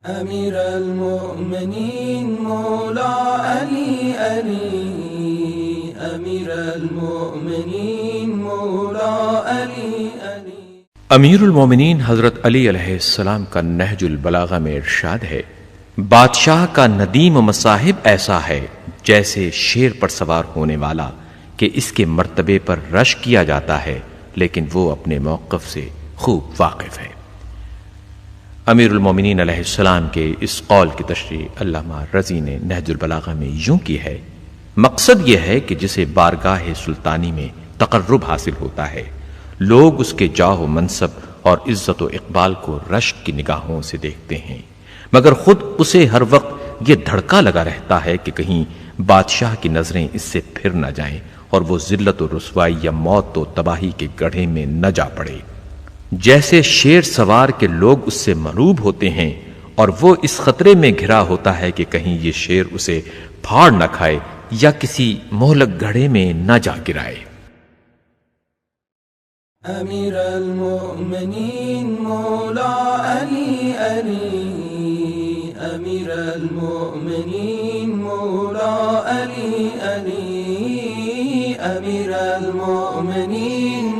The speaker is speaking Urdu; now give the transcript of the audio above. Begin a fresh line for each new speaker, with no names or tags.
امیر المؤمنین مولا علی علی، امیر المؤمنین مولا علی علی۔
امیر المومنین حضرت علی علیہ السلام کا نہج البلاغہ میں ارشاد ہے، بادشاہ کا ندیم و مصاحب ایسا ہے جیسے شیر پر سوار ہونے والا کہ اس کے مرتبے پر رش کیا جاتا ہے لیکن وہ اپنے موقف سے خوب واقف ہے۔ امیر المومنین علیہ السلام کے اس قول کی تشریح علامہ رضی نے نہج البلاغہ میں یوں کی ہے، مقصد یہ ہے کہ جسے بارگاہ سلطانی میں تقرب حاصل ہوتا ہے، لوگ اس کے جاہ و منصب اور عزت و اقبال کو رشک کی نگاہوں سے دیکھتے ہیں، مگر خود اسے ہر وقت یہ دھڑکا لگا رہتا ہے کہ کہیں بادشاہ کی نظریں اس سے پھر نہ جائیں اور وہ ذلت و رسوائی یا موت و تباہی کے گڑھے میں نہ جا پڑے۔ جیسے شیر سوار کے لوگ اس سے مرعوب ہوتے ہیں اور وہ اس خطرے میں گھرا ہوتا ہے کہ کہیں یہ شیر اسے پھاڑ نہ کھائے یا کسی مہلک گڑھے میں نہ جا گرائے۔
امیر المؤمنین مولا علی علی، امیر المؤمنین مولا علی علی، امیر المؤمنین